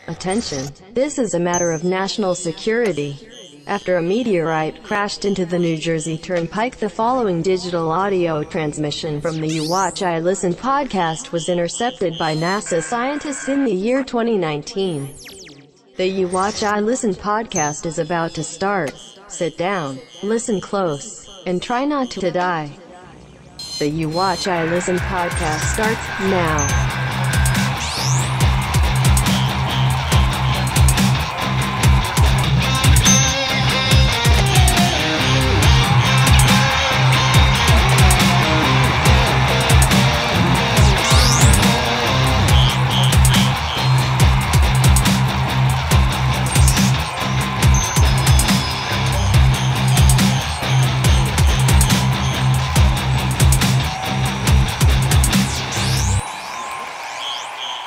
Attention, this is a matter of national security. After a meteorite crashed into the New Jersey Turnpike, the following digital audio transmission from the You Watch I Listen podcast was intercepted by NASA scientists in the year 2019. The You Watch I Listen podcast is about to start. Sit down, listen close, and try not to die. The You Watch I Listen podcast starts now.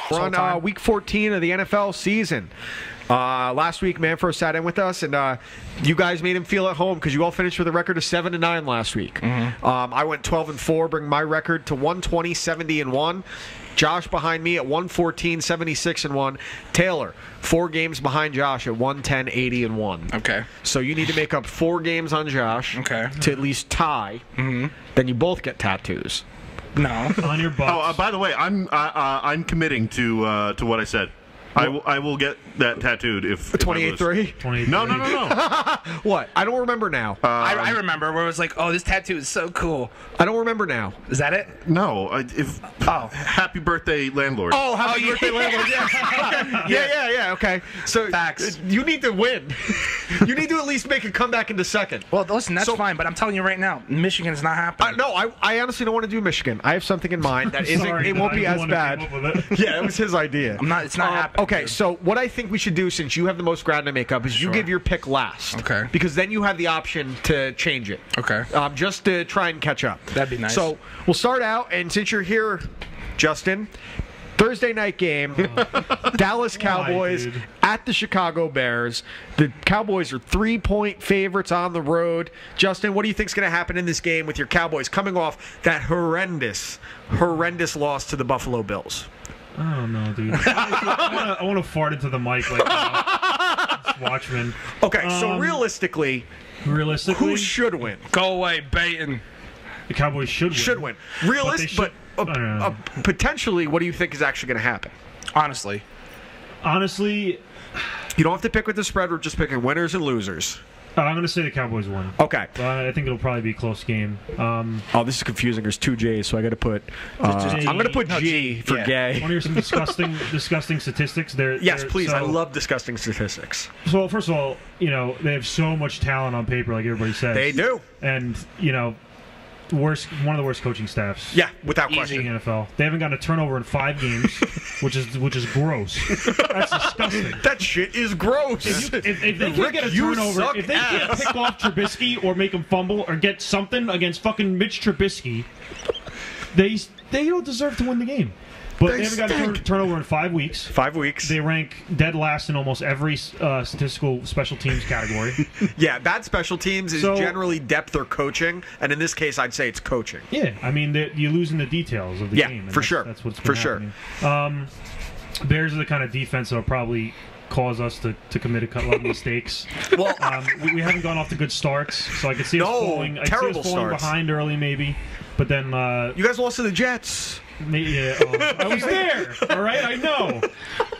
We're on week 14 of the NFL season. Last week, Manfro sat in with us, and you guys made him feel at home because you all finished with a record of 7-9 last week. Mm-hmm. I went 12-4, bringing my record to 120, 70-1. Josh behind me at 114, 76-1. Taylor, 4 games behind Josh at 110, 80-1. Okay. So you need to make up 4 games on Josh to at least tie. Mm-hmm. Then you both get tattoos. No. On your butt. Oh, by the way, I'm committing to what I said. I will get that tattooed if 28-3? No. What? I don't remember now. I remember where it was like, oh, this tattoo is so cool. I don't remember now. Is that it? No. Happy birthday, landlord. Oh, happy birthday, landlord. Yeah. Yeah. Okay. So Facts. You need to win. You need to at least make a comeback into second. Well, listen, that's fine, but I'm telling you right now, Michigan is not happening. No, I honestly don't want to do Michigan. I have something in mind that it won't be as bad. Yeah, it was his idea. It's not happening. Okay, so what I think we should do, since you have the most ground to make up, is you give your pick last. Okay. Because then you have the option to change it. Okay. Just to try and catch up. That'd be nice. So we'll start out, and since you're here, Justin, Thursday night game, Dallas Cowboys at the Chicago Bears. The Cowboys are 3-point favorites on the road. Justin, what do you think is going to happen in this game with your Cowboys coming off that horrendous loss to the Buffalo Bills? I don't know, dude. I want to fart into the mic like Watchmen. Okay, so realistically, who should win? Go away, Baton. The Cowboys should win. But potentially, what do you think is actually going to happen? Honestly, you don't have to pick with the spread. We're just picking winners and losers. I'm going to say the Cowboys win. Okay. I think it'll probably be a close game. This is confusing. There's 2 J's, so I got to put. I'm going to put G for gay. Want to hear some disgusting statistics? Yes, please. I love disgusting statistics. So first of all, they have so much talent on paper, like everybody says. They do. And one of the worst coaching staffs. Yeah, without question. In the NFL. They haven't gotten a turnover in 5 games, which is gross. That's disgusting. That shit is gross. If they can't get a turnover, if they can't pick off Trubisky or make him fumble or get something against fucking Mitch Trubisky, they don't deserve to win the game. But they haven't got a turnover in 5 weeks. 5 weeks. They rank dead last in almost every statistical special teams category. Yeah, bad special teams is generally depth or coaching, and in this case, I'd say it's coaching. Yeah, I mean, you lose in the details of the game. Yeah, for sure. That's what's been happening. Bears are the kind of defense that will probably cause us to commit a lot of mistakes. Well, we haven't gone off to good starts, so I could see us falling. I could see us falling behind early, maybe. But then you guys lost to the Jets. Yeah, I was there. All right, I know.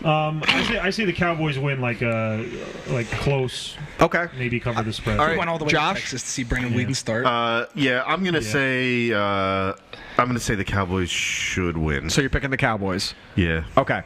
I say the Cowboys win like close. Okay, maybe cover the spread. All right, we went all the way to Texas to see Brandon Whedon start. I'm gonna say the Cowboys should win. So you're picking the Cowboys? Yeah. Okay.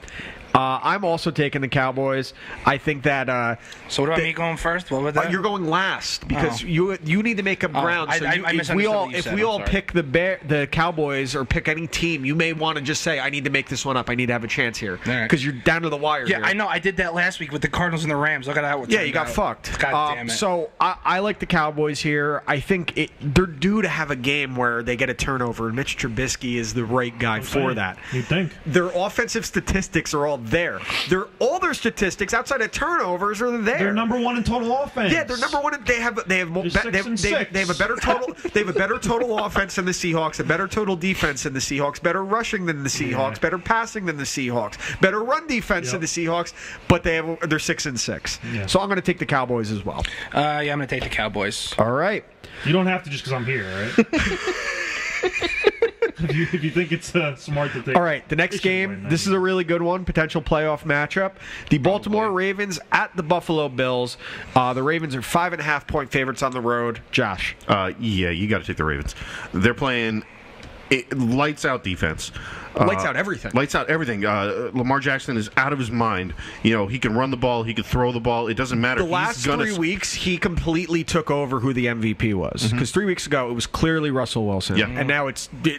I'm also taking the Cowboys. I think that. So what about me going first? What was that? You're going last because you need to make up ground. So if we all pick the Cowboys or pick any team, you may want to just say, I need to make this one up. I need to have a chance here because you're down to the wire. Yeah, here. I know. I did that last week with the Cardinals and the Rams. Look at that. Yeah, you got fucked. God damn it. So I like the Cowboys here. I think they're due to have a game where they get a turnover, and Mitch Trubisky is the right guy for that. You think? Their offensive statistics are all there. All their statistics outside of turnovers are there. They're number one in total offense. Yeah, they're number one. They have a better total offense than the Seahawks, a better total defense than the Seahawks, better rushing than the Seahawks, better passing than the Seahawks, better run defense than the Seahawks. But they're 6-6. Yeah. So I'm going to take the Cowboys as well. Yeah, I'm going to take the Cowboys. All right. You don't have to just because I'm here, right? if you think it's smart to take. All right, the next game, this is a really good one, potential playoff matchup. The Baltimore Ravens at the Buffalo Bills. The Ravens are 5.5-point favorites on the road. Josh. Yeah, you got to take the Ravens. They're playing lights out defense. Lights out everything. Lights out everything. Lamar Jackson is out of his mind. You know, he can run the ball. He can throw the ball. It doesn't matter. The last 3 weeks, he completely took over who the MVP was. Because 3 weeks ago, it was clearly Russell Wilson. Yeah. And now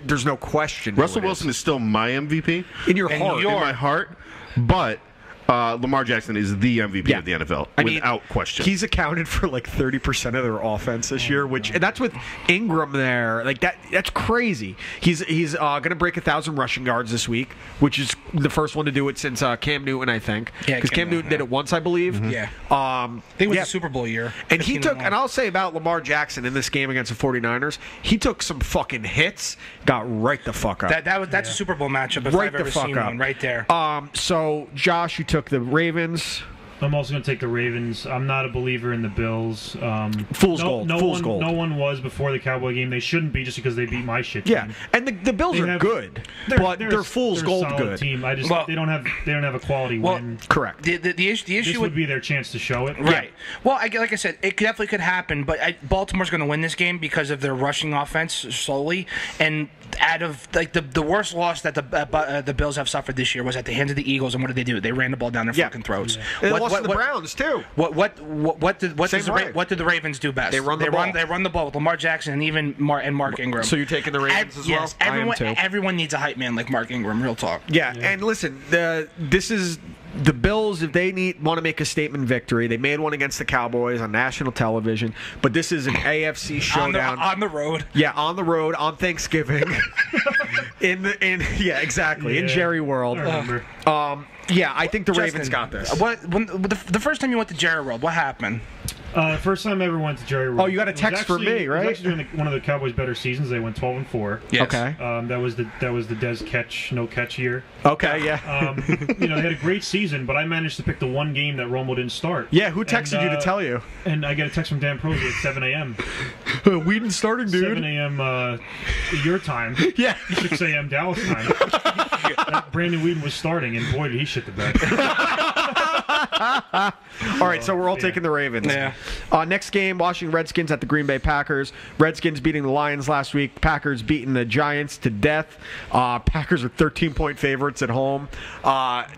there's no question. Russell Wilson is still my MVP. In your heart. In my heart. But Lamar Jackson is the MVP of the NFL, without question. He's accounted for like 30% of their offense this year, and that's with Ingram there. Like that's crazy. He's going to break 1,000 rushing yards this week, which is the first one to do it since Cam Newton, I think. Yeah, because Cam Newton did it once, I believe. Yeah. I think it was the Super Bowl year. And he took, and I'll say about Lamar Jackson in this game against the 49ers, he took some fucking hits, got right the fuck up. That's a Super Bowl matchup if I've ever seen one, right there. So Josh, you took the Ravens. I'm also going to take the Ravens. I'm not a believer in the Bills. Fool's gold. No one was before the Cowboy game. They shouldn't be just because they beat my shit team. Yeah, and the Bills are good, but they're fool's gold good. Team. They don't have a quality win. Correct. The issue this would be their chance to show it. Right. Well, like I said, it definitely could happen, but Baltimore's going to win this game because of their rushing offense solely. And out of like the worst loss that the Bills have suffered this year was at the hands of the Eagles. And what did they do? They ran the ball down their fucking throats. Yeah. They lost to the Browns too. What did the Ravens do best? They run the ball. They run the ball with Lamar Jackson and even Mark Ingram. So you're taking the Ravens as well? Yes, everyone needs a hype man like Mark Ingram. Real talk. Yeah. And listen, this is. The Bills, if they want to make a statement victory, they made one against the Cowboys on national television, but this is an AFC showdown on the road. Yeah, on the road on Thanksgiving. in Jerry World. I remember. Yeah, I think the Ravens got this. The first time you went to Jerry World, what happened? First time I ever went to Jerry World. Oh, you got a text from me, right? It was actually during one of the Cowboys' better seasons. They went 12-4. Yes. Okay. That was the Dez no catch year. Okay, yeah. They had a great season, but I managed to pick the one game that Romo didn't start. Yeah, who texted you to tell you? And I get a text from Dan Prosy at 7 a.m. Whedon starting, dude. 7 a.m. Your time. Yeah. 6 a.m. Dallas time. Brandon Whedon was starting, and boy, did he shit the bed. All right, so we're all taking the Ravens. Yeah. Next game, Washington Redskins at the Green Bay Packers. Redskins beating the Lions last week. Packers beating the Giants to death. Packers are 13-point favorites at home.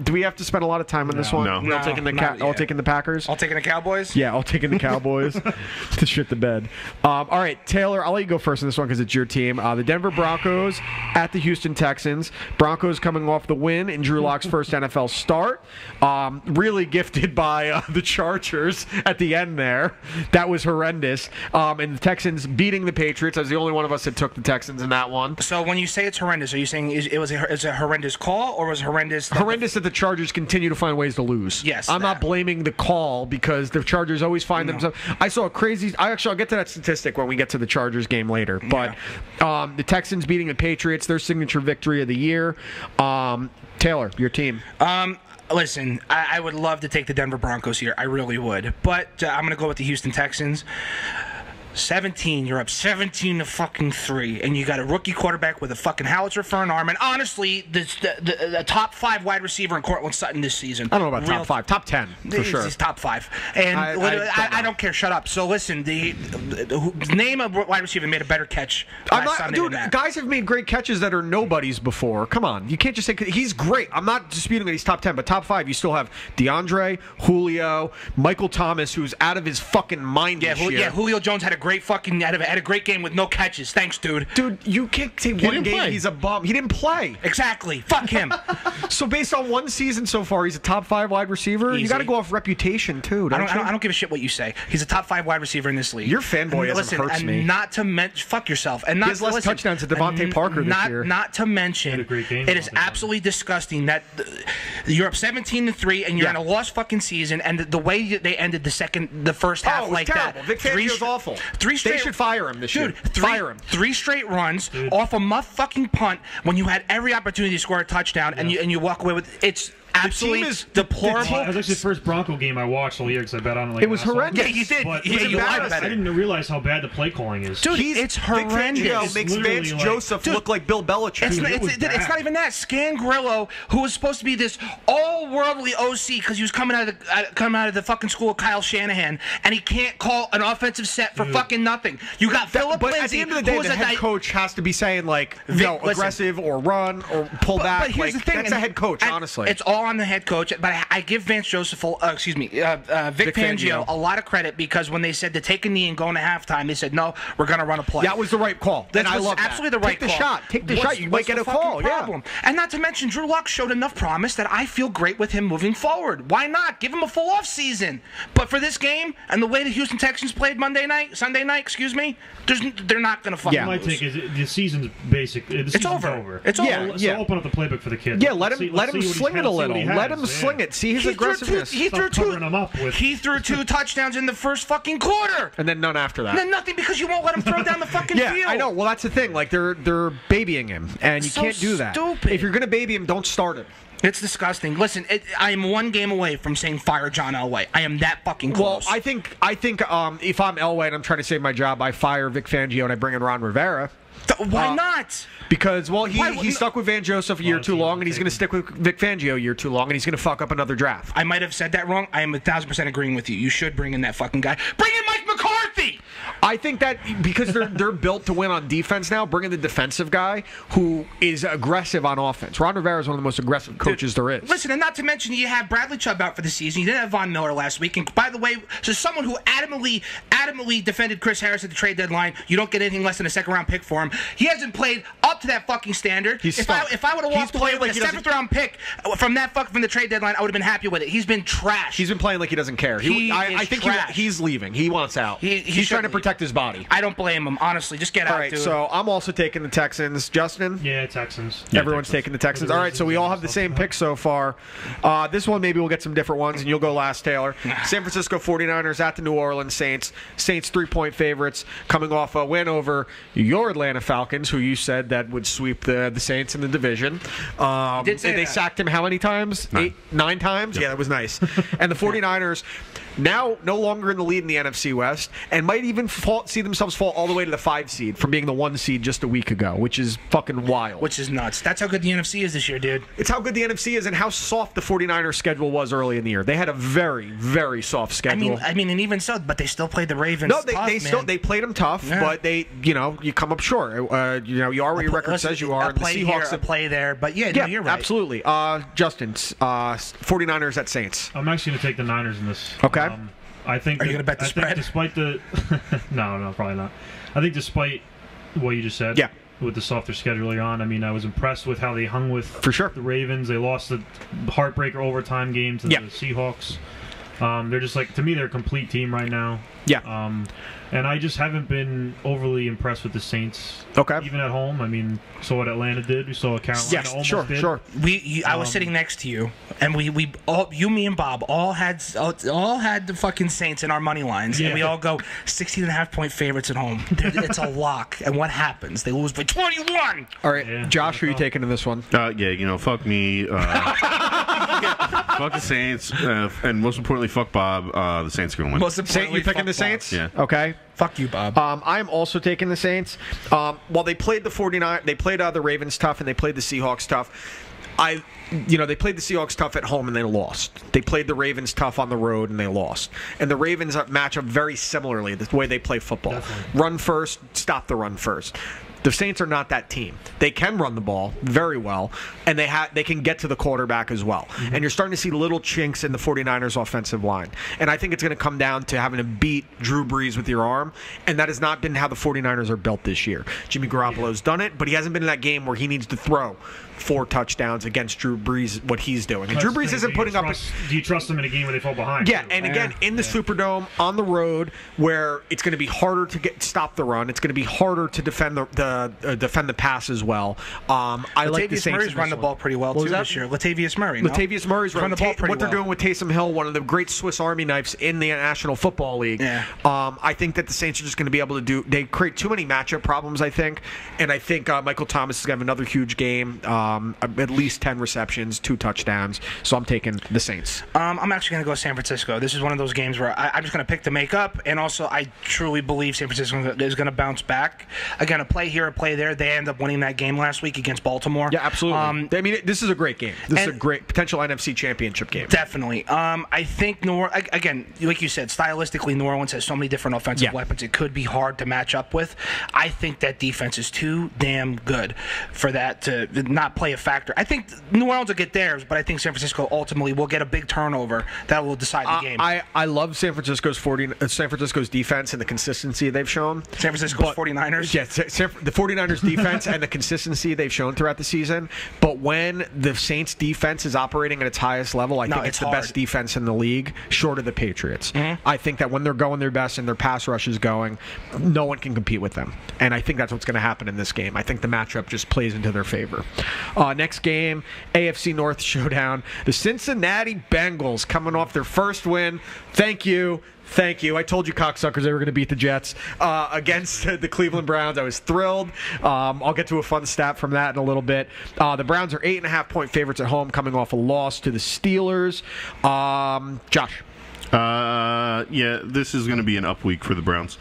Do we have to spend a lot of time on this one? No. All taking the Packers? All taking the Cowboys? Yeah, all taking the Cowboys to shit the bed. All right, Taylor, I'll let you go first on this one because it's your team. The Denver Broncos at the Houston Texans. Broncos coming off the win in Drew Lock's first NFL start. Really gifted by the Chargers at the end there. That was horrendous. And the Texans beating the Patriots. I was the only one of us that took the Texans in that one. So when you say it's horrendous, are you saying it was a horrendous call or was it horrendous? Horrendous that the Chargers continue to find ways to lose. Yes. I'm not blaming the call because the Chargers always find themselves. I saw a crazy. I'll get to that statistic when we get to the Chargers game later. But the Texans beating the Patriots, their signature victory of the year. Taylor, your team. Listen, I would love to take the Denver Broncos here. I really would. But I'm going to go with the Houston Texans. 17, you're up 17-3, and you got a rookie quarterback with a fucking howitzer for an arm. And honestly, the top 5 wide receiver in Cortland Sutton this season. I don't know about top 5, top 10 for sure. He's top 5, and I don't care. Shut up. So listen, name a wide receiver made a better catch last Sunday than that. Guys have made great catches that are nobodies before. Come on, you can't just say he's great. I'm not disputing that he's top 10, but top 5, you still have DeAndre, Julio, Michael Thomas, who's out of his fucking mind this year. Yeah, Julio Jones had a had a great game with no catches. Thanks, dude. Dude, you can't say one game play. he's a bum. He didn't play. Exactly. Fuck him. So based on one season so far, he's a top 5 wide receiver. Easy. You got to go off reputation too. I don't give a shit what you say. He's a top 5 wide receiver in this league. Your fanboyism hurts me. Not to mention, fuck yourself. And not he has less touchdowns than Devontae Parker this year. Not to mention, it is absolutely disgusting that you're up 17-3 and you're in a lost fucking season, and the way they ended the first half like terrible. that. Vic Fangio's awful. They should fire him this year. Fire him. 3 straight runs off a fucking punt when you had every opportunity to score a touchdown, and you walk away with it's. Absolutely deplorable. That was actually the first Bronco game I watched all year because I bet on it. Like it was horrendous. Yeah, you did. I didn't realize how bad the play calling is. Dude, it's horrendous. Vic Fangio makes Vance Joseph look like Bill Belichick. It's not even that. Scan Grillo, who was supposed to be this all-worldly OC because he was coming out of the fucking school of Kyle Shanahan, and he can't call an offensive set for fucking nothing. You got Philip Lindsay. But at the end of the day, the head coach has to be saying like, aggressive or run or pull back. But here's the thing. That's a head coach, honestly. It's all on the head coach. But I give Vance Joseph, Vic Fangio, a lot of credit because when they said to take a knee and go into halftime, they said, no, we're going to run a play. That was the right call. That I was love absolutely that. the right call. Take the shot. You might get a call. Problem? And not to mention, Drew Lock showed enough promise that I feel great with him moving forward. Why not? Give him a full off season. But for this game and the way the Houston Texans played Sunday night, they're not going to fucking lose. My take is the season's basic. It's over. It's over. So open up the playbook for the kid. Yeah, let him sling it a little. Let him sling it. See his aggressiveness. He threw 2 touchdowns in the first fucking quarter. And then none after that. And then nothing because you won't let him throw down the fucking field. Yeah, I know. Well, that's the thing. Like, they're babying him. And you can't do that. Stupid. If you're going to baby him, don't start him. It's disgusting. Listen, I am 1 game away from saying fire John Elway. I am that fucking close. Well, I think if I'm Elway and I'm trying to save my job, I fire Vic Fangio and I bring in Ron Rivera. Why not? Because, well, he stuck with Van Joseph a year too long, and he's going to stick with Vic Fangio a year too long, and he's going to fuck up another draft. I might have said that wrong. I am 1,000% agreeing with you. You should bring in that fucking guy. Bring in Mike McCarthy! I think that because they're built to win on defense now, bring in the defensive guy who is aggressive on offense. Ron Rivera is one of the most aggressive coaches there is. Listen, and not to mention you have Bradley Chubb out for the season. You didn't have Von Miller last week. And by the way, so someone who adamantly defended Chris Harris at the trade deadline, you don't get anything less than a second-round pick for him. He hasn't played up to that fucking standard. If I would have walked away with a 7th-round pick from the trade deadline, I would have been happy with it. He's been trash. He's been playing like he doesn't care. I think he's leaving. He wants out. He's trying to protect his body. I don't blame him, honestly. Just get out, All right, dude. so I'm also taking the Texans. Justin? Yeah, Texans. Everyone's taking the Texans. All right, so we all have the same pick so far. This one, maybe we'll get some different ones, and you'll go last, Taylor. San Francisco 49ers at the New Orleans Saints. Saints 3-point favorites coming off a win over your Atlanta Falcons, who you said that would sweep the Saints in the division. They sacked him how many times? 9 times? Yeah, that was nice. And the 49ers now no longer in the lead in the NFC West and might even see themselves fall all the way to the 5 seed from being the 1 seed just a week ago, which is fucking wild. Which is nuts. That's how good the NFC is this year, dude. It's how good the NFC is and how soft the 49ers schedule was early in the year. They had a very, very soft schedule. I mean, and even so, but they still played the Ravens. No, they played them tough, but you come up short. You are where your record says you are. A play the Seahawks here, a play there, but no, you're right. Absolutely. Justin, 49ers at Saints. I'm actually going to take the Niners in this. Okay. I think. Are you going to bet the spread? Despite the, no, probably not. I think despite what you just said, with the softer schedule early on, I mean, I was impressed with how they hung with the Ravens. They lost the heartbreaker overtime game to the Seahawks. They're just to me, they're a complete team right now. Yeah. And I just haven't been overly impressed with the Saints. Okay. Even at home. I mean, saw what Atlanta did. We saw what Carolina almost did. Sure. I was sitting next to you, and we all, you, me, and Bob all had the fucking Saints in our money lines, and we all go 16.5-point favorites at home. It's a lock. And what happens? They lose by 21. All right, Josh, who are you taking in this one? Fuck me. Fuck the Saints, and most importantly, fuck Bob. The Saints are going to win. Most importantly, you picking the Saints? Yeah. Okay. Fuck you, Bob. I am also taking the Saints. While they played the 49, they played the Ravens tough, and they played the Seahawks tough. They played the Seahawks tough at home and they lost. They played the Ravens tough on the road and they lost. And the Ravens match up very similarly the way they play football. Definitely. Run first, stop the run first. The Saints are not that team. They can run the ball very well, and they can get to the quarterback as well. And you're starting to see little chinks in the 49ers offensive line. And I think it's going to come down to having to beat Drew Brees with your arm, and that has not been how the 49ers are built this year. Jimmy Garoppolo's done it, but he hasn't been in that game where he needs to throw 4 touchdowns against Drew Brees, what he's doing. And Drew Brees isn't putting up... Do you trust them in a game where they fall behind? Yeah, and again, in the Superdome, on the road, where it's going to be harder to stop the run, it's going to be harder to defend the pass as well. I like the Saints. Murray's run the ball pretty well, too, this year. Latavius Murray, no? Latavius Murray's run the ball pretty well. What they're doing with Taysom Hill, one of the great Swiss Army knives in the National Football League. Yeah. I think that the Saints are just going to be able to do... They create too many matchup problems, I think, and I think Michael Thomas is going to have another huge game, at least 10 receptions, 2 touchdowns. So I'm taking the Saints. I'm actually going to go San Francisco. This is one of those games where I'm just going to pick to make up, and also I truly believe San Francisco is going to bounce back. Again, a play here, a play there. They end up winning that game last week against Baltimore. Yeah, absolutely. I mean, this is a great game. This is a great potential NFC Championship game. Definitely. I think again, like you said, stylistically, New Orleans has so many different offensive weapons. It could be hard to match up with. I think that defense is too damn good for that to not play a factor. I think New Orleans will get theirs, but I think San Francisco ultimately will get a big turnover that will decide the game. I love San Francisco's defense and the consistency they've shown. San Francisco's 49ers? Yeah, the 49ers defense and the consistency they've shown throughout the season. But when the Saints defense is operating at its highest level, I think it's the best defense in the league, short of the Patriots. I think that when they're going their best and their pass rush is going, no one can compete with them. And I think that's what's going to happen in this game. I think the matchup just plays into their favor. Next game, AFC North showdown. The Cincinnati Bengals coming off their first win. Thank you. I told you cocksuckers they were going to beat the Jets against the Cleveland Browns. I was thrilled. I'll get to a fun stat from that in a little bit. The Browns are 8.5-point favorites at home, coming off a loss to the Steelers. Josh. Yeah, this is going to be an up week for the Browns.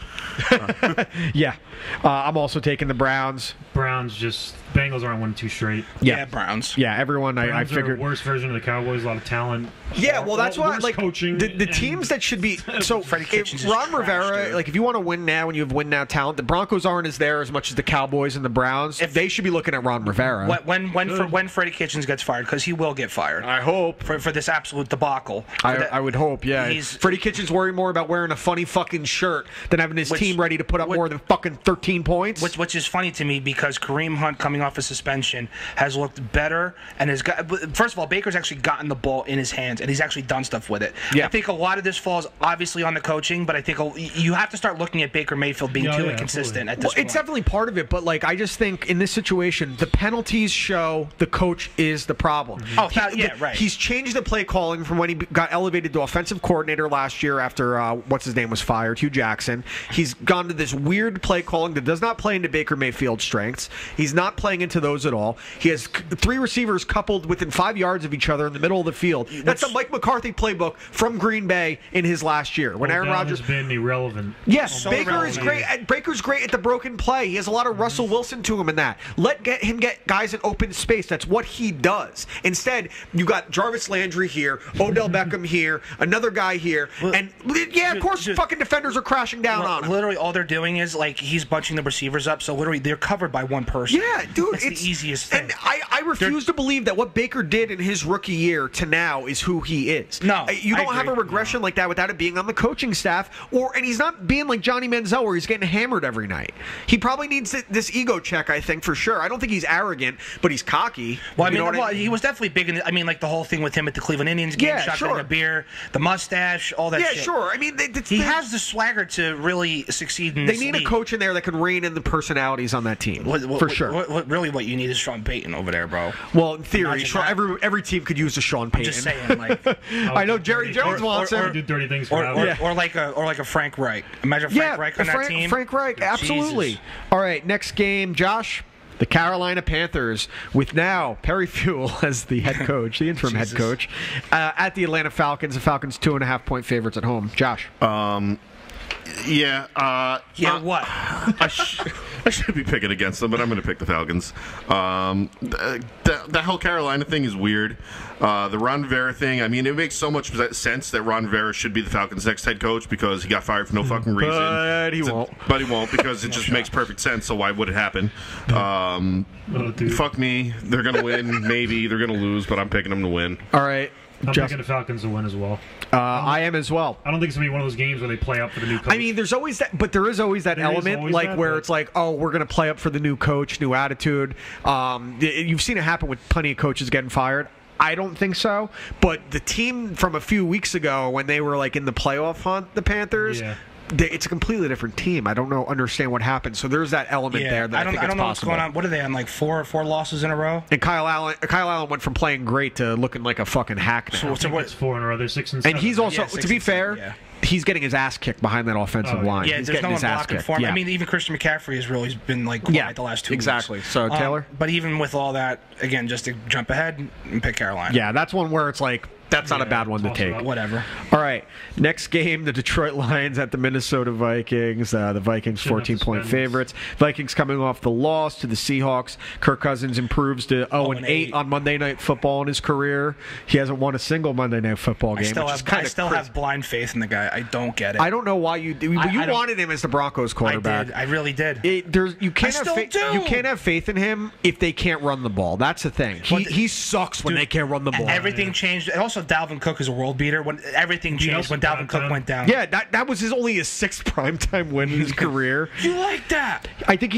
Yeah. I'm also taking the Browns. Bengals aren't winning 2 straight. Yeah, Browns. Yeah, everyone. Browns I figured are the worst version of the Cowboys. A lot of talent. Yeah, well, that's why like coaching. The teams that should be so. If Ron Rivera, like if you want to win now and you have win now talent, the Broncos aren't as there as much as the Cowboys and the Browns. If they should be looking at Ron Rivera. When Freddie Kitchens gets fired, because he will get fired. I hope for this absolute debacle. I would hope. Yeah, Freddie Kitchens worry more about wearing a funny fucking shirt than having his team ready to put up more than fucking 13 points. Which is funny to me because Kareem Hunt coming off a suspension has looked better and has got. First of all, Baker's actually gotten the ball in his hands and he's actually done stuff with it. Yeah. I think a lot of this falls obviously on the coaching, but I think you have to start looking at Baker Mayfield being too inconsistent at this point. It's definitely part of it, but like I just think in this situation, the penalties show the coach is the problem. Right. He's changed the play calling from when he got elevated to offensive coordinator last year after what's his name was fired, Hugh Jackson. He's gone to this weird play calling that does not play into Baker Mayfield's strengths. He's not playing into those at all. He has 3 receivers coupled within 5 yards of each other in the middle of the field. That's the Mike McCarthy playbook from Green Bay in his last year when Aaron Rodgers has been irrelevant. Yes, Baker is great. Baker's great at the broken play. He has a lot of Russell Wilson to him in that. Let him get guys in open space. That's what he does. Instead, you got Jarvis Landry here, Odell Beckham here, another guy here, and of course, fucking defenders are crashing down on him. Literally, all they're doing is like he's bunching the receivers up, so literally they're covered by one person. Yeah, dude, it's the easiest thing. And I refuse to believe that what Baker did in his rookie year to now is who he is. No, you don't have a regression like that without it being on the coaching staff, and he's not being like Johnny Manziel where he's getting hammered every night. He probably needs this ego check, I think, for sure. I don't think he's arrogant, but he's cocky. Well, he was definitely big in like the whole thing with him at the Cleveland Indians game, shotgunning a beer, the mustache, all that shit. Yeah, sure. I mean, he has the swagger to really succeed in this league. They need a coach in there that can rein in the personalities on that team, for sure. What you need is Sean Payton over there, bro. Well, in theory, every team could use a Sean Payton. I'm just saying, like I know Jerry Jones wants him. Do dirty things or like a Frank Reich. Imagine Frank Reich on that team. Frank Reich, absolutely. Jesus. All right, next game, Josh. The Carolina Panthers, with now Perry Fewell as the head coach, the interim head coach, at the Atlanta Falcons. The Falcons 2.5-point favorites at home. Josh. What? I should be picking against them, but I'm going to pick the Falcons. The whole Carolina thing is weird. The Ron Rivera thing, I mean, it makes so much sense that Ron Rivera should be the Falcons' next head coach because he got fired for no fucking reason. But he won't. But he won't because it just makes perfect sense, so why would it happen? Fuck me. They're going to win, maybe. They're going to lose, but I'm picking them to win. All right. I'm picking the Falcons to win as well. I am as well. I don't think it's going to be one of those games where they play up for the new coach. I mean, there's always that, but there is always that element, like where it's like, oh, we're going to play up for the new coach, new attitude. You've seen it happen with plenty of coaches getting fired. I don't think so. But the team from a few weeks ago when they were like in the playoff hunt, the Panthers. Yeah. It's a completely different team. I don't understand what happened. So there's that element there that I think it's possible. What's going on. What are they on? Like four losses in a row? And Kyle Allen went from playing great to looking like a fucking hack now. So what's 4 in a row? They're 6 and 7. And he's also, to be fair, he's getting his ass kicked behind that offensive line. Yeah, he's there's getting no his one ass blocking kicked. for him. Yeah. I mean, even Christian McCaffrey has really been like quiet the last 2 weeks. Exactly. So Taylor. But even with all that, again, just to jump ahead and pick Carolina. Yeah, that's one where it's like. That's not a bad one to take. Whatever. All right. Next game, the Detroit Lions at the Minnesota Vikings. The Vikings 14-point favorites. Vikings coming off the loss to the Seahawks. Kirk Cousins improves to 0-8 on Monday Night Football in his career. He hasn't won a single Monday Night Football game. I still have blind faith in the guy. I don't get it. I don't know why you do. You wanted him as the Broncos quarterback. I did. I really did. You can't have faith in him if they can't run the ball. That's the thing. He sucks when they can't run the ball. Everything changed. Also, Dalvin Cook is a world beater. When everything changed when Dalvin Cook went down. Yeah, that was only his 6th primetime win in his career. You like that? I think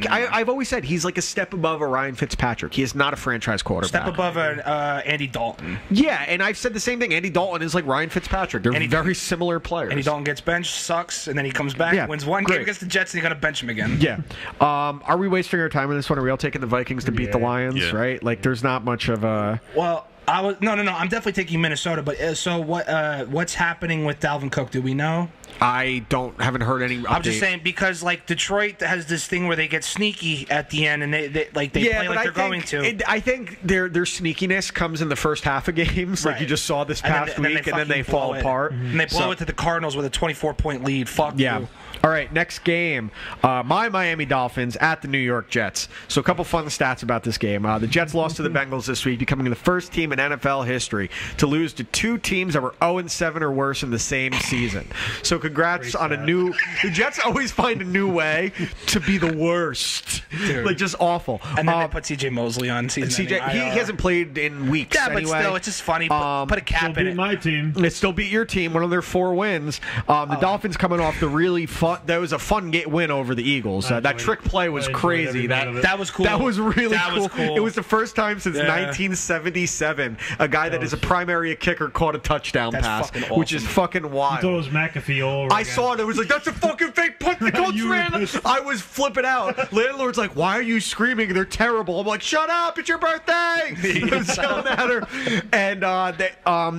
I've always said he's like a step above a Ryan Fitzpatrick. He is not a franchise quarterback. Step above Andy Dalton. Yeah, and I've said the same thing. Andy Dalton is like Ryan Fitzpatrick. They're very similar players. Andy Dalton gets benched, sucks, and then he comes back, wins one game against the Jets, and you got to bench him again. Yeah. Are we wasting our time on this one? Are we all taking the Vikings to beat the Lions? Right? Like, there's not much of a. Well. No. I'm definitely taking Minnesota. But so what's happening with Dalvin Cook? Do we know? I haven't heard any update. I'm just saying because like Detroit has this thing where they get sneaky at the end and they play like they're going to. I think their sneakiness comes in the first half of games, like you just saw this past week, and then they fall apart. And they blow it to the Cardinals with a 24-point lead. Fuck you. All right, next game, my Miami Dolphins at the New York Jets. So a couple fun stats about this game. The Jets lost to the Bengals this week, becoming the first team in NFL history to lose to 2 teams that were 0-7 or worse in the same season. So congrats on the Jets always find a new way to be the worst. Dude. Like, just awful. And then they put C.J. Mosley on season. He hasn't played in weeks anyway. But still, it's just funny. Put a cap in it. My team. It still beat your team, one of their 4 wins. The Dolphins coming off the really fun. That was a fun win over the Eagles. That trick play was crazy. That was cool. That was really cool. It was the first time since 1977 a guy that is a primary kicker caught a touchdown pass, which is fucking wild. I thought it was McAfee all over. I saw it. It was like, that's a fucking fake punt. The coach ran. I was flipping out. Landlord's like, why are you screaming? They're terrible. I'm like, shut up. It's your birthday. It don't matter. And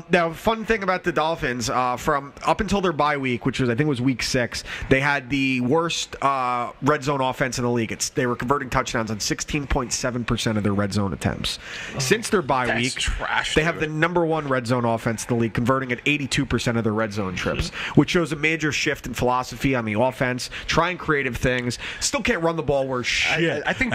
the fun thing about the Dolphins, from up until their bye week, which was, I think it was week 6, they had the worst red zone offense in the league. They were converting touchdowns on 16.7% of their red zone attempts. Since their bye week, they have the #1 red zone offense in the league, converting at 82% of their red zone trips, which shows a major shift in philosophy on the offense, trying creative things. Still can't run the ball worth shit. I think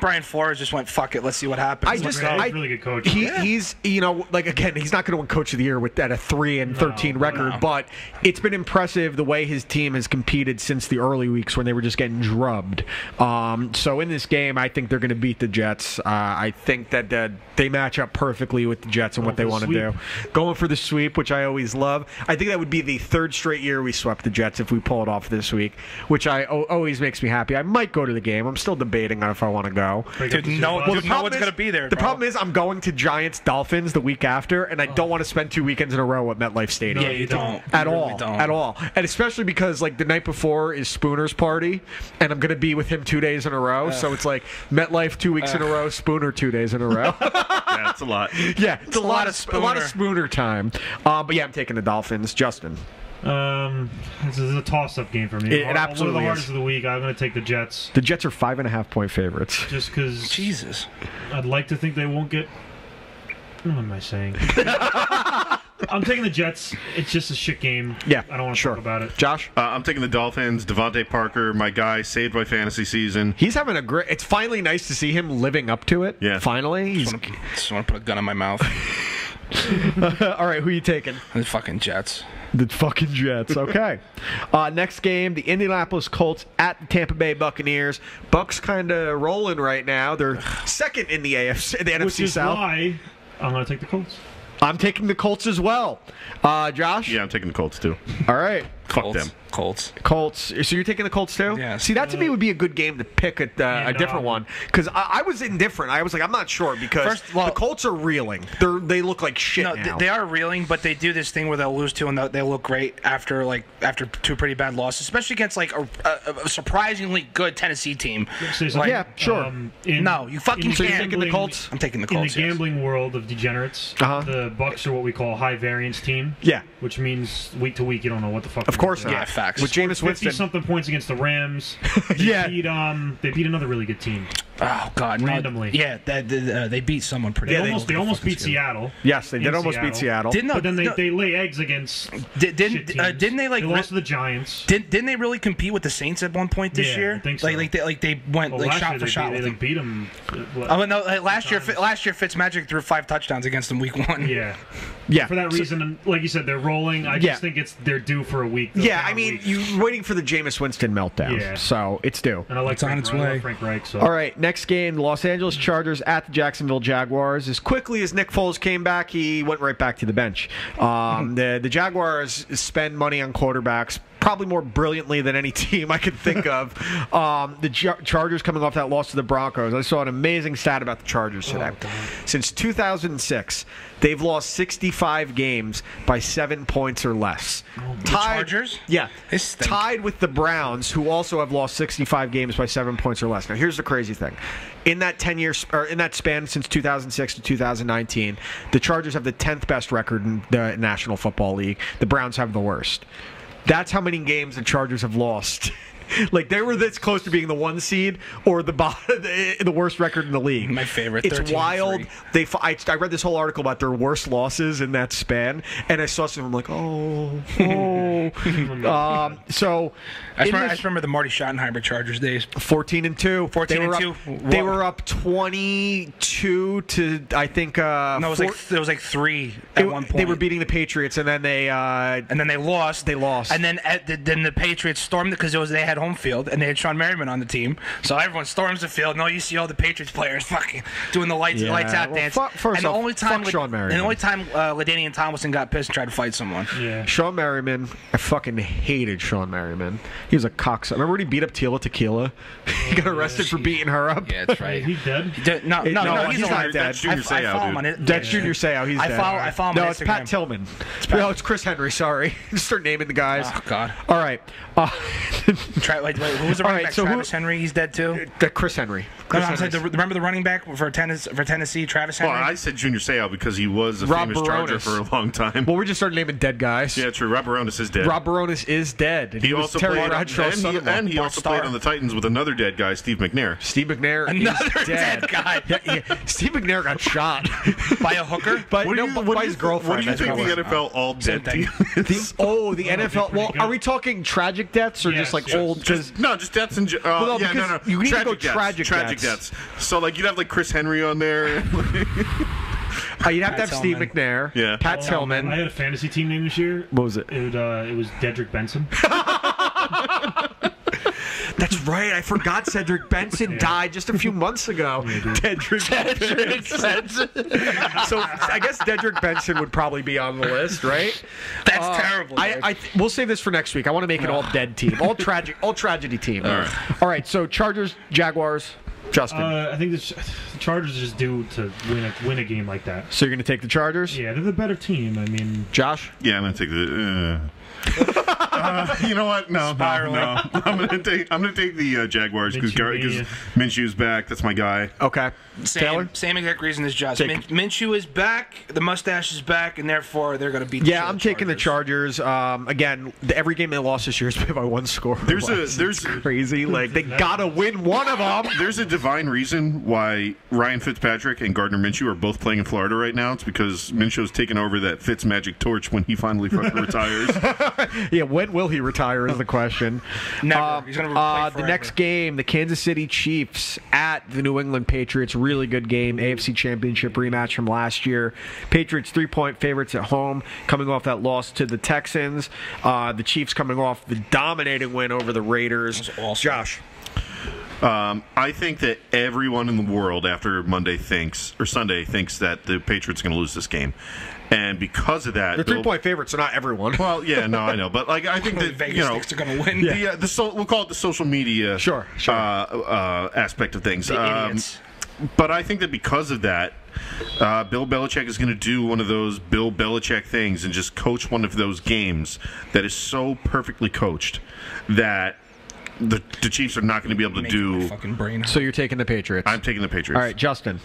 Brian Flores just went, fuck it, let's see what happens. Really good coach. He's again, he's not going to win Coach of the Year at a 3-13 record, but it's been impressive the way his team has competed since the early weeks when they were just getting drubbed. So in this game, I think they're going to beat the Jets. I think that they match up perfectly with the Jets and what they want to do. Going for the sweep, which I always love. I think that would be the 3rd straight year we swept the Jets if we pull it off this week, which always makes me happy. I might go to the game. I'm still debating on if I want to go. Dude, no one's going to be there. The problem is I'm going to Giants-Dolphins the week after, and I don't want to spend 2 weekends in a row at MetLife Stadium. Yeah, you don't. At all. And especially because the night before is Spooner's party, and I'm going to be with him 2 days in a row. So it's like MetLife 2 weeks in a row, Spooner 2 days in a row. Yeah, it's a lot. Yeah, it's a lot of Spooner time. But yeah, I'm taking the Dolphins. Justin. This is a toss-up game for me. It absolutely one of the hardest is. of the week. I'm going to take the Jets. The Jets are 5.5-point favorites. Just because. Jesus. I'd like to think they won't get. What am I saying? I'm taking the Jets. It's just a shit game. Yeah, I don't want to talk about it. Josh? I'm taking the Dolphins. Devontae Parker, my guy, saved my fantasy season. He's having a great... It's finally nice to see him living up to it. Yeah. Finally. Just want to put a gun in my mouth. All right, who are you taking? The fucking Jets. The fucking Jets. Okay. Next game, the Indianapolis Colts at the Tampa Bay Buccaneers. Bucks kind of rolling right now. They're second in the AFC, the Which NFC is South. why I'm going to take the Colts. I'm taking the Colts as well. Josh? Yeah, I'm taking the Colts too. All right. Fuck them. Colts. So you're taking the Colts too? Yes. See, that to me would be a good game to pick a different one. Because I was indifferent. I was like, I'm not sure because the Colts are reeling. They look like shit now. They are reeling, but they do this thing where they'll lose two and they look great after two pretty bad losses, especially against like a surprisingly good Tennessee team. Yeah, sure. No, you fucking So you're can't. taking the Colts? I'm taking the Colts. In the gambling world of degenerates, the Bucks are what we call a high variance team. Yeah. Which means week to week you don't know what the fuck. Of course not. Yeah, facts. With Jameis Winston. 50-something points against the Rams. They beat another really good team. Oh God! Randomly. They beat someone pretty. They almost beat Seattle. Yes, they did almost beat Seattle. But then they lay eggs against. Didn't they like? They lost to the Giants. Didn't they really compete with the Saints at one point this year? I think so. Like they went shot for shot. They beat them. Oh no! Last year Fitzmagic threw 5 touchdowns against them week 1. Yeah. Yeah. For that reason, and like you said, they're rolling. I just think they're due for a week. Yeah, I mean, you're waiting for the Jameis Winston meltdown. Yeah. So it's due. And I like Frank Reich. So. All right, next game, the Los Angeles Chargers at the Jacksonville Jaguars. As quickly as Nick Foles came back, he went right back to the bench. The Jaguars spend money on quarterbacks probably more brilliantly than any team I could think of. The Chargers coming off that loss to the Broncos. I saw an amazing stat about the Chargers today. Since 2006, they've lost 65 games by 7 points or less. The Chargers? Yeah. Tied with the Browns, who also have lost 65 games by 7 points or less. Now, here's the crazy thing. In that in that span since 2006 to 2019, the Chargers have the 10th best record in the National Football League. The Browns have the worst. That's how many games the Chargers have lost. Like, they were this close to being the 1 seed or the worst record in the league. My favorite. It's wild. I read this whole article about their worst losses in that span, and I saw some. I'm like, so I just remember the Marty Schottenheimer Chargers days. 14-2. 14-2. They were up 22 to I think. No, it was like 3 at one point. They were beating the Patriots, and then they lost. They lost, and then the Patriots stormed it because they had home field and they had Sean Merriman on the team, so everyone storms the field. No, you see all the Patriots players fucking doing the lights out dance. The only time LaDainian Tomlinson got pissed and tried to fight someone. Yeah, Sean Merriman. I fucking hated Sean Merriman. He was a cocksucker. Remember when he beat up Tila Tequila? He got arrested for beating her up. Yeah, that's right. He's dead. No, he's not dead. That's Junior Seau, That's Junior Seau. He's dead. I follow him. No, on it's Instagram. Pat Tillman. It's Chris Henry. Sorry, just start naming the guys. Oh God. All right. Who was the running back? Travis Henry, he's dead too. Chris Henry. Remember the running back for Tennessee, Travis Henry? Well, I said Junior Seau because he was a famous Charger for a long time. Well, we just started naming dead guys. Yeah, true. Rob Baronis is dead. Rob Baronis is dead. He also played on the Titans with another dead guy, Steve McNair. Steve McNair another is dead. guy. Steve McNair got shot by a hooker. By his girlfriend. What do you think the NFL all dead team is? The NFL. Well, are we talking tragic deaths or just like old? Just deaths and no. You need to go tragic deaths. So like you'd have like Chris Henry on there. You'd have to have Steve McNair. Yeah. Pat Tillman. I had a fantasy team name this year. What was it? It was Dedrick Benson. That's right. I forgot Cedric Benson died just a few months ago. Dedrick Benson. So I guess Dedrick Benson would probably be on the list, right? That's terrible. We'll save this for next week. I want to make an all-dead team, all tragedy team. All right. So Chargers, Jaguars. Justin. I think the Chargers are just due to win a game like that. So you're going to take the Chargers? Yeah, they're the better team. I mean, Josh? Yeah, I'm going to take the. You know what? No. I'm gonna take the Jaguars because Minshew's back. That's my guy. Okay. Same exact reason as Josh. Minshew is back. The mustache is back, and therefore they're going to beat. I'm taking the Chargers. Again, every game they lost this year has been by 1 score. There's crazy. Like they gotta win one of them. There's a divine reason why Ryan Fitzpatrick and Gardner Minshew are both playing in Florida right now. It's because Minshew's taken over that Fitz magic torch when he finally fucking retires. Yeah, when will he retire is the question. Never. He's going to play the next game, the Kansas City Chiefs at the New England Patriots. Really good game. AFC Championship rematch from last year. Patriots 3-point favorites at home, coming off that loss to the Texans. The Chiefs coming off the dominating win over the Raiders. Awesome. Josh. I think that everyone in the world after Sunday thinks that the Patriots are going to lose this game. And because of that, they're 3-point favorites, so not everyone. Well, yeah, no, I know, but like I think that Vegas thinks they're going to win. Yeah. We'll call it the social media aspect of things. The idiots. But I think that because of that, Bill Belichick is going to do one of those Bill Belichick things and just coach one of those games that is so perfectly coached that the Chiefs are not going to be able to do. Fucking brain. So you're taking the Patriots. I'm taking the Patriots. All right, Justin.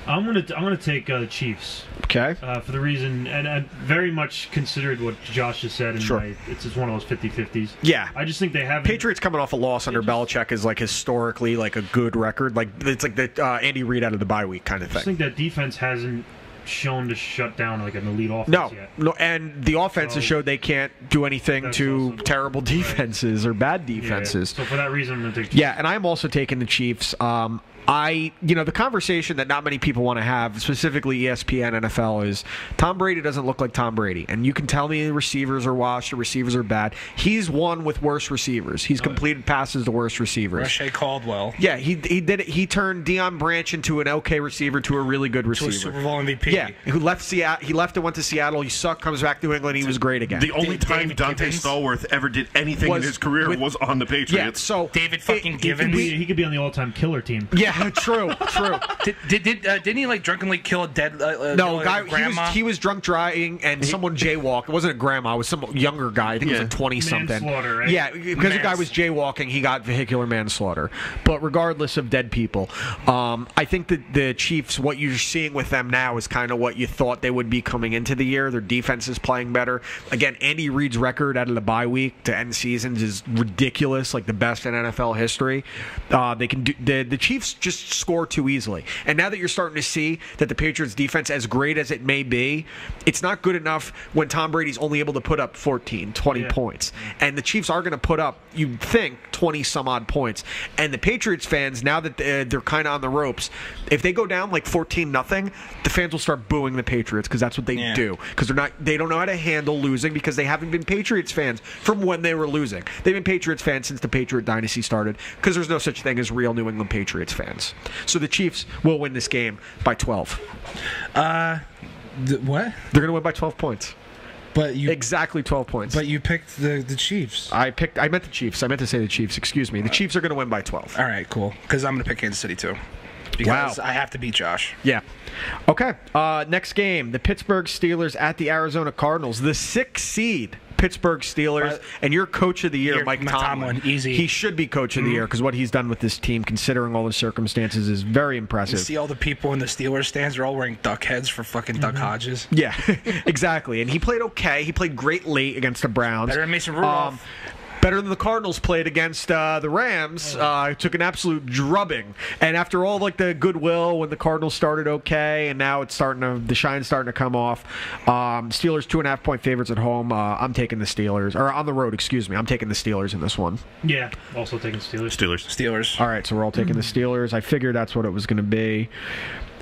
I'm gonna take the Chiefs. Okay. For the reason, and I very much considered what Josh just said. And Sure. It's just one of those 50-50s. Yeah. I just think they have Patriots coming off a loss under Belichick is like historically like a good record. Like it's like the Andy Reid out of the bye week kind of I just thing. think that defense hasn't shown to shut down like an elite offense yet. No, and the offense has showed they can't do anything to terrible defenses or bad defenses. Yeah. So for that reason, I'm going to take Chiefs. Yeah, and I'm also taking the Chiefs. The conversation that not many people want to have, specifically ESPN, NFL, is Tom Brady doesn't look like Tom Brady. And you can tell me the receivers are washed, the receivers are bad. He's won with worse receivers. He's completed passes to worse receivers. Rashae Caldwell. Yeah, he did it. He turned Deion Branch into an okay receiver to a really good receiver. To a Super Bowl MVP. Yeah, who left Seattle. He left and went to Seattle. He sucked, comes back to New England. He was great again. The only time Dante Stallworth ever did anything in his career was on the Patriots. Yeah, so David fucking Givens. He could be on the all-time killer team. Yeah, true. Didn't he like drunkenly kill a dead grandma? He was drunk driving and someone jaywalked. It wasn't a grandma. It was some younger guy. I think it was like 20-something. Manslaughter, right? Yeah, because the guy was jaywalking, he got vehicular manslaughter. But regardless of dead people, I think that the Chiefs, what you're seeing with them now is kind of what you thought they would be coming into the year. Their defense is playing better. Again, Andy Reid's record out of the bye week to end seasons is ridiculous, like the best in NFL history. They can do the Chiefs just score too easily. And now that you're starting to see that the Patriots defense, as great as it may be, it's not good enough when Tom Brady's only able to put up 14, 20 points. And the Chiefs are going to put up, you'd think, 20 some odd points. And the Patriots fans, now that they're kind of on the ropes, if they go down like 14-0, the fans will start booing the Patriots because that's what they do. Because they don't know how to handle losing because they haven't been Patriots fans from when they were losing. They've been Patriots fans since the Patriot dynasty started because there's no such thing as real New England Patriots fans. So the Chiefs will win this game by 12. What? They're going to win by 12 points. But you exactly 12 points. But you picked the Chiefs. I meant the Chiefs. I meant to say the Chiefs. Excuse me. The Chiefs are going to win by 12. All right, cool. Because I'm going to pick Kansas City too. Because I have to beat Josh. Yeah. Okay. Next game: the Pittsburgh Steelers at the Arizona Cardinals. The 6th seed Pittsburgh Steelers, and your coach of the year, Mike Tomlin. Easy. He should be coach of the year because what he's done with this team, considering all the circumstances, is very impressive. You see all the people in the Steelers stands are all wearing duck heads for fucking Duck Hodges. Yeah, exactly. And he played okay. He played great late against the Browns. Better than Mason Rudolph. Better than the Cardinals played against the Rams. Took an absolute drubbing. And after all, like the goodwill when the Cardinals started okay, and now it's the shine's starting to come off. Steelers 2.5-point favorites at home. I'm taking the Steelers, or on the road. Excuse me. I'm taking the Steelers in this one. Yeah, also taking Steelers. Steelers. All right, so we're all taking the Steelers. I figured that's what it was going to be.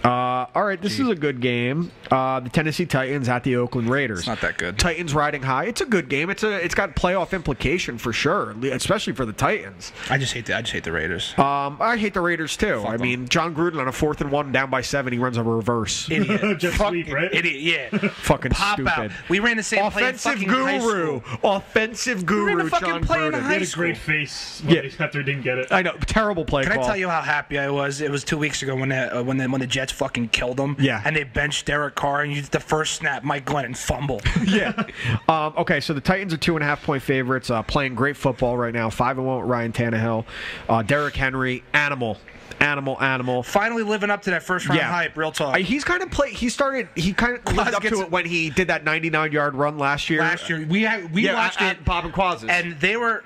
All right, this is a good game. The Tennessee Titans at the Oakland Raiders. It's not that good. Titans riding high. It's a good game. It's got playoff implication for sure, especially for the Titans. I just hate the Raiders. I hate the Raiders too. I mean, John Gruden on a 4th and 1 down by 7, he runs a reverse. Idiot. Just sweep, right? Idiot. Yeah. Fucking Pop stupid. Out. We ran the same offensive play in guru. high school. Offensive guru. We ran the fucking John play in Gruden. high He had a school. great face when after didn't get it. I know. Terrible play Can call. I tell you how happy I was? It was 2 weeks ago when the Jets fucking killed them. Yeah. And they benched Derek Carr, and the first snap, Mike Glennon fumble. Yeah. Okay, so the Titans are 2.5-point favorites, playing great football right now. 5-1 with Ryan Tannehill. Derrick Henry, animal. Animal. Finally living up to that first round hype. Real talk. He's kind of played. He kind of lived up to it when he did that 99-yard run last year. We watched it. Bob and Quaz's, and they were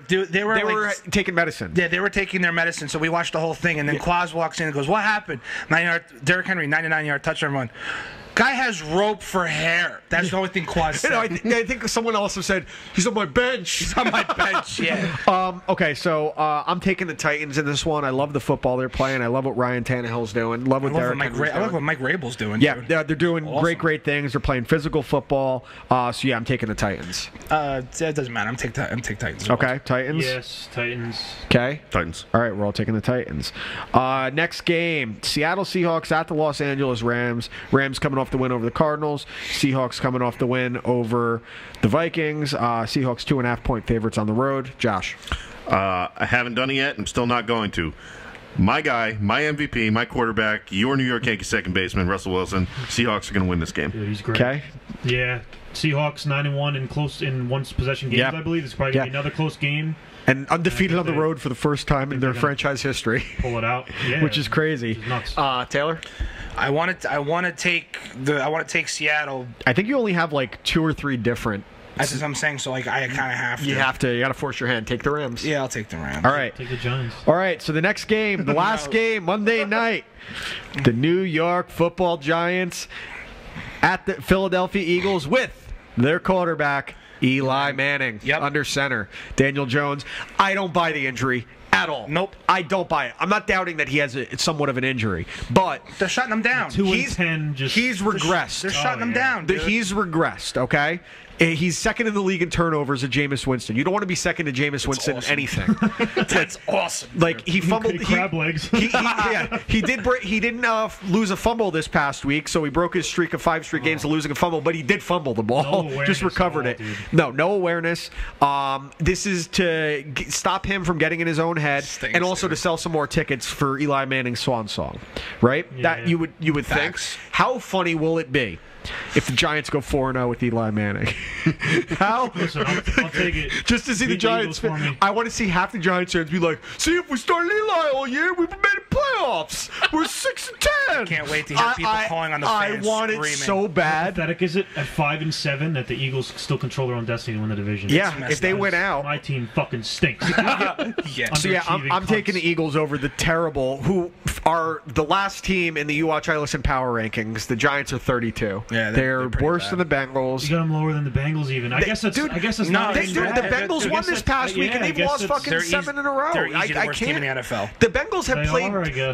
taking medicine. Yeah, they were taking their medicine. So we watched the whole thing, and then Quaz walks in and goes, "What happened?" 9-yard Derrick Henry, 99-yard touchdown run. Guy has rope for hair. That's the only thing Quaz said. I think someone else has said, he's on my bench. He's on my bench, yeah. Okay, so I'm taking the Titans in this one. I love the football they're playing. I love what Ryan Tannehill's doing. I love what Mike Rabel's doing. Yeah, dude. they're doing great things. They're playing physical football. So, yeah, I'm taking the Titans. It doesn't matter. I'm taking Titans. Okay, Titans? Yes, Titans. Okay. Titans. All right, we're all taking the Titans. Next game, Seattle Seahawks at the Los Angeles Rams. Rams coming off the win over the Cardinals. Seahawks coming off the win over the Vikings. Seahawks 2.5-point favorites on the road. Josh. I haven't done it yet. I'm still not going to. My guy, my MVP, my quarterback, your New York Yankees second baseman, Russell Wilson. Seahawks are going to win this game. Dude, he's great. Okay. Yeah. Seahawks 9-1 in one possession games, I believe. It's probably going to be another close game. And undefeated on the road for the first time in their franchise history. Pull it out, which is crazy. Nuts. Taylor, I want to take Seattle. I think you only have like 2 or 3 different. That's what I'm saying. So like I kind of have to. You got to force your hand. Take the Rams. Yeah, I'll take the Rams. All right. Take the Giants. All right. So the next game, the last game, Monday night, the New York Football Giants at the Philadelphia Eagles with their quarterback Eli Manning under center. Daniel Jones. I don't buy the injury at all. Nope. I don't buy it. I'm not doubting that he has somewhat of an injury, but they're shutting him down. He's regressed. They're shutting him down. Dude. He's regressed. Okay. He's second in the league in turnovers at Jameis Winston. You don't want to be second to Jameis Winston in anything. That's awesome. Like he fumbled. Crab legs. He didn't lose a fumble this past week, so he broke his streak of 5 straight games of losing a fumble. But he did fumble the ball. Just recovered it. Dude. No awareness. This is to stop him from getting in his own head, and also to sell some more tickets for Eli Manning's swan song. Right? Yeah. That you would think. How funny will it be if the Giants go 4-0 with Eli Manning? How? Listen, I'll take it. Just to see the Giants. I want to see half the Giants fans be like, see, if we started Eli all year, we've made it playoffs. We're 6-10. I can't wait to hear people calling on the fans. I want screaming. it so bad. How pathetic is it at 5-7 that the Eagles still control their own destiny to win the division? Yeah, if they win out. My team fucking stinks. So yeah, I'm taking the Eagles over the terrible, who are the last team in the You Watch I Listen power rankings. The Giants are 32. Yeah, they're worse than the Bengals. You got them lower than the Bengals even. I guess that's not. The Bengals won this past week, and they've lost fucking 7 in a row. They're easy the worst team in the NFL. The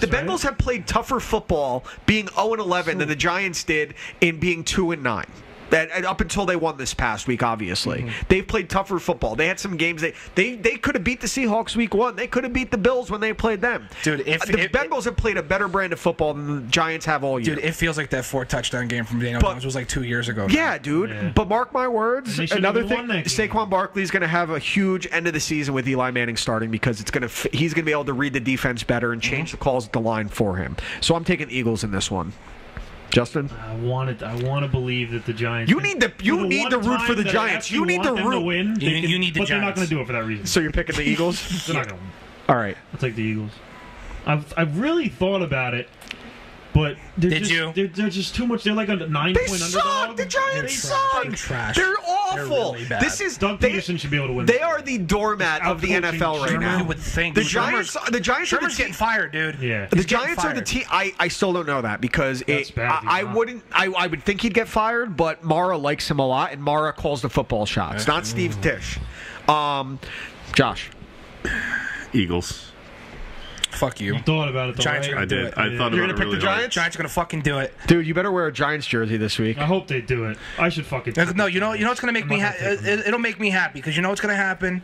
Bengals have played tougher football being 0-11 than the Giants did in being 2-9. Up until they won this past week, obviously. They've played tougher football. They had some games they could have beat the Seahawks week 1. They could have beat the Bills when they played them. Dude, the Bengals have played a better brand of football than the Giants have all year. Dude, it feels like that 4-touchdown game from Daniel Jones was like 2 years ago. Yeah, dude. Yeah. But mark my words, another thing, Saquon Barkley's going to have a huge end of the season with Eli Manning starting because he's going to be able to read the defense better and change the calls at the line for him. So I'm taking Eagles in this one. Justin, I want to believe that the Giants. You need to root for the Giants. You need to root. Win, you need the but Giants. They're not going to do it for that reason. So you're picking the Eagles? They're not going to win. All right, I'll take the Eagles. I've really thought about it, but they're just too much. They're like a 9-point underdog. The Giants suck. They're trash. They're awful. They're really bad. Doug Peterson should be able to win. They are the doormat of the NFL right now. You would think the Giants Shermer's getting fired, dude. Yeah, the Giants are the team. I still don't know that because I would think he'd get fired, but Mara likes him a lot, and Mara calls the football shots, not Steve Tisch. Josh, Eagles. Fuck you. You thought about it, though, Giants right? are gonna do it. I thought You're about gonna pick the Giants? Giants are gonna fucking do it. Dude, you better wear a Giants jersey this week. I hope they do it. I should fucking. No, you know what's gonna make me happy? It'll make me happy because you know what's gonna happen.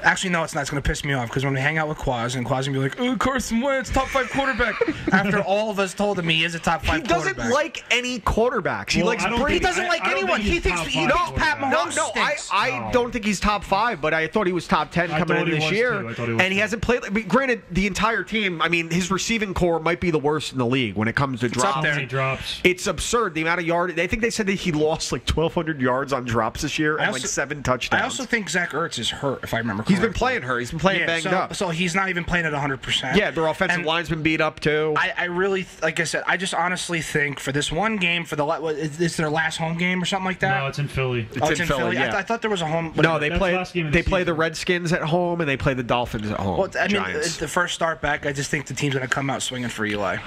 Actually, no, it's not. It's gonna piss me off because when we hang out with Quaz and Quaz gonna be like, "Oh, Carson Wentz, top 5 quarterback." After all of us told him he is a top 5 quarterback. He doesn't like any quarterbacks. He likes Brady. He doesn't like anyone. He thinks Pat Mahomes stinks. I don't think he's top 5, but I thought he was top 10 coming into this year, and he hasn't played. Granted, the entire team. I mean, his receiving core might be the worst in the league when it comes to drops. up there. Many drops. It's absurd the amount of yard. I think they said that he lost like 1,200 yards on drops this year and like 7 touchdowns. I also think Zach Ertz is hurt, if I remember He's correctly. been playing hurt. He's been playing banged up. So he's not even playing at 100%. Yeah, their offensive line's been beat up too. I really, like I said, I just honestly think for this one game, for the is their last home game or something like that? No, it's in Philly. It's in Philly. Yeah. I thought there was a home. No, they That's play. last game of They the play the season. Redskins at home and they play the Dolphins at home. Well, I mean, Giants. it's the first start back. I just think the team's going to come out swinging for Eli.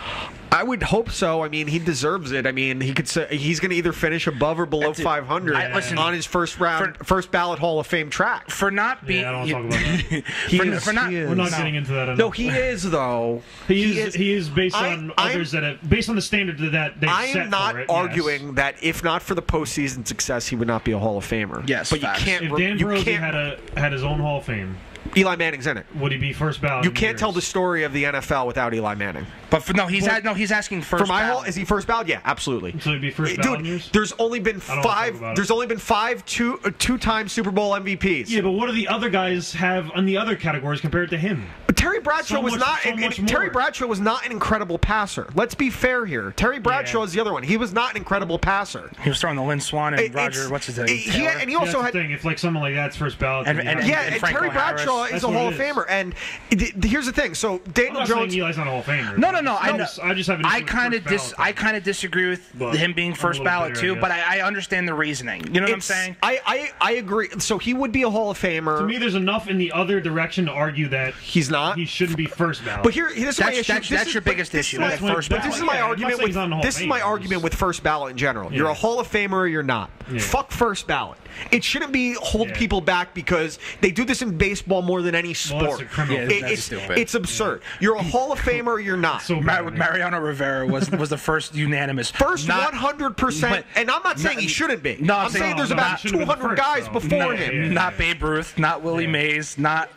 I would hope so. I mean, he deserves it. I mean, he could say he's going to either finish above or below 500 listen, on his first ballot Hall of Fame track. For not being, Yeah, I don't want to talk about that. He for, is, for not, he is. We're not getting into that enough. No, he is though. He is based on I'm- others based on the standard that they I set am not for it, arguing yes. that if not for the postseason success, he would not be a Hall of Famer. Yes, but facts. you can't. If Dan you Brody can't. had his own Hall of Fame, Eli Manning's in it. would he be first ballot? You in can't tell the years? story of the NFL without Eli Manning. But he's asking first. For my ballot. Hall, is he first ballot? Yeah, absolutely. So he'd be first ballot in Dude, years? there's only been I don't wanna talk five. about it. There's only been five two-time Super Bowl MVPs. Yeah, but what do the other guys have on the other categories compared to him? Terry Bradshaw was not. Terry Bradshaw was not an incredible passer. Let's be fair here. Terry Bradshaw is the other one. He was not an incredible passer. He was throwing the Lynn Swan and Roger. What's his name? And he also That's had. the thing. If like someone like that's first ballot, And- then and- you have- Yeah, and Franco Terry Bradshaw Harris. is That's a what Hall it of is. Famer. And here's the thing. So I'm Daniel not Jones. saying Eli's not a Hall of Famer. No. I just have an issue I with kind of first ballot. I kind of disagree with But him being I'm a first little ballot bitter, too. I But guess. I understand the reasoning. You know what I'm saying? I agree. So he would be a Hall of Famer. To me, there's enough in the other direction to argue that He's not. he shouldn't be first ballot. But this is my That's- issue. that's- This that's is- your but biggest this issue, is my- that first But this is ballot. my Yeah, I'm not argument saying he's not in the Hall with. of This is my Fame. argument with first ballot in general. You're Yeah. a Hall of Famer or you're not. Yeah. Fuck first ballot. It shouldn't be hold Yeah. people back because they do this in baseball more than any sport. that's a criminal. Yeah, that's stupid. It's absurd. You're a Hall of Famer or you're not. So bad, Mariano Rivera was the first unanimous. First Not- 100%, but- and I'm not saying he shouldn't be. No, I'm saying there's no, about he shouldn't have been 200 first, guys though. before No, him. Not Babe Ruth, not Willie Mays, not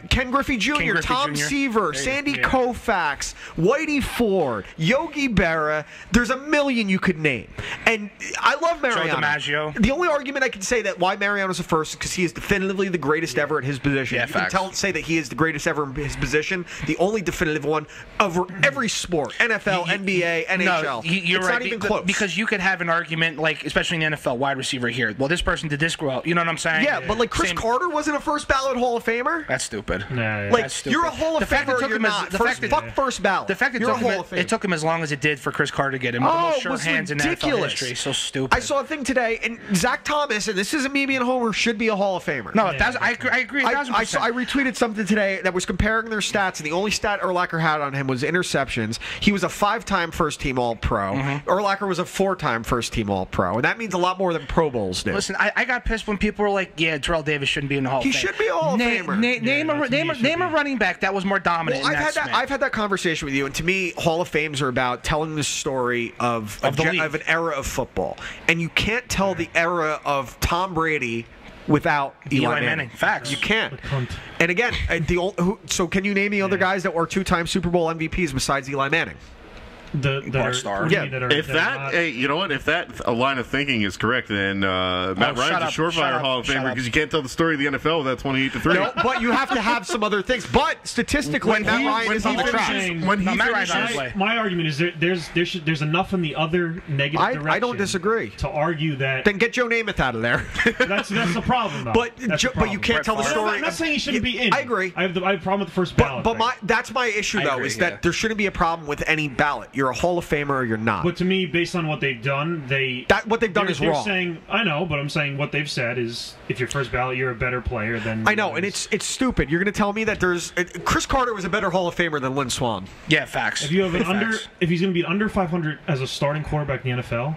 Ken Griffey Jr., Ken Griffey Tom Jr. Seaver, Sandy Yeah. Koufax, Whitey Ford, Yogi Berra. There's a million you could name. And I love Mariano. DiMaggio. The only argument I can say that why Mariano's a first is because he is definitively the greatest ever at his position. Yeah, you facts. can say that he is the greatest ever in his position, the only definitive one over every sport, NFL, NBA, NHL. No, you're it's right. not even close. Because you could have an argument, like, especially in the NFL, wide receiver here. Well, this person did this grow. You know what I'm saying? yeah, but like Chris Same- Carter wasn't a first ballot Hall of Famer. That's stupid. Nah, Like, That's stupid. you're a Hall of The fact Famer it or took you're him as- not. the First, fact that- fuck first ballot. The fact you're a Hall of Famer. it took him as long as it did for Chris Carter to get him. The Oh, most it sure was hands in NFL ridiculous. history. So stupid. I saw a thing today, and Zach Thomas, and this isn't me being a homer, should be a Hall of Famer. No, I agree. I retweeted something today that was comparing their stats, and the only stat Urlacher had on him was interceptions. He was a 5-time first-team All-Pro. Urlacher was a 4-time first-team All-Pro, and that means a lot more than Pro Bowls do. Listen, I got pissed when people were like, "Yeah, Terrell Davis shouldn't be in the Hall of Fame." He should be a Hall of Famer. Name a running back that was more dominant. Well, in I've had that conversation with you, and to me, Hall of Fames are about telling the story of an era of football, and you can't tell the era of Tom Brady without Eli Manning. Facts. You can't. cunt. And again, so can you name the other guys that were 2-time Super Bowl MVPs besides Eli Manning? Star. Yeah. If that, hey, you know what? If that a line of thinking is correct, then Matt Ryan's a surefire Hall of Famer because you can't tell the story of the NFL without 28-3. No, but you have to have some other things. But statistically, Matt Ryan is on the track. My argument is there's enough in the other negative direction. I don't disagree. To argue that. Then get Joe Namath out of there. That's the problem, though. But you can't tell the story. I'm not saying he shouldn't be in. I agree. I have a problem with the first ballot. But that's my issue, though, is that there shouldn't be a problem with any ballot. You're a Hall of Famer or you're not. But to me, based on what they've done, what they've done is they're wrong. Saying, I know, but I'm saying what they've said is if you're first ballot, you're a better player than. I know, and it's stupid. You're going to tell me that Chris Carter was a better Hall of Famer than Lynn Swan. Yeah, facts. If you have if he's going to be under 500 as a starting quarterback in the NFL.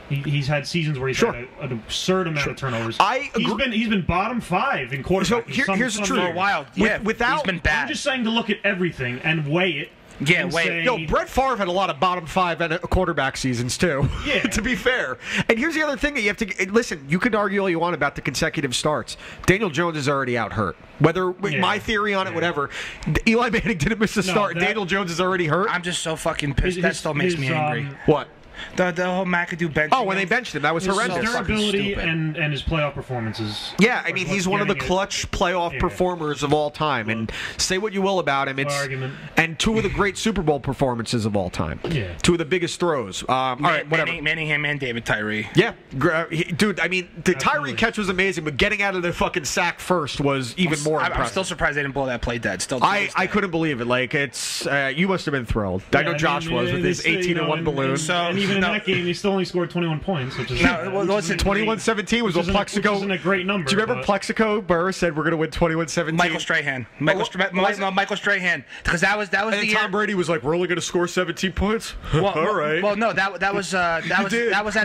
He's had seasons where he's had an absurd amount of turnovers. He's been bottom 5 in quarterback. So here's the truth. For a while, He's been bad. I'm just saying to look at everything and weigh it. Yeah, wait. Yo, Brett Favre had a lot of bottom 5 and quarterback seasons too. Yeah. To be fair. And here's the other thing that you have to listen. You could argue all you want about the consecutive starts. Daniel Jones is already out hurt. Whether my theory on it, whatever. Eli Manning didn't miss a start. Daniel Jones is already hurt. I'm just so fucking pissed. That still makes me angry. What? The whole McAdoo bench. Oh, when they benched him, that was horrendous. His durability and his playoff performances. Yeah, I mean, he's one of the clutch playoff performers of all time. And say what you will about him, and two of the great Super Bowl performances of all time. Yeah. Two of the biggest throws. All right, whatever. Manningham and David Tyree. Yeah. Dude, I mean, the Tyree catch was amazing, but getting out of the fucking sack first was even more impressive. I'm still surprised they didn't blow that play dead. Still, I couldn't believe it. Like, it's you must have been thrilled. Yeah, I know Josh was with his 18-1 balloon. And even in that game, he still only scored 21 points, which is 21-17 was what Plexico. Which isn't a great number. Do you remember Plexico Burr said we're going to win 21-17? Michael Strahan. Michael Strahan. Because that was the year. Tom Brady was like, "We're only going to score 17 points." All right. Well, no, that was at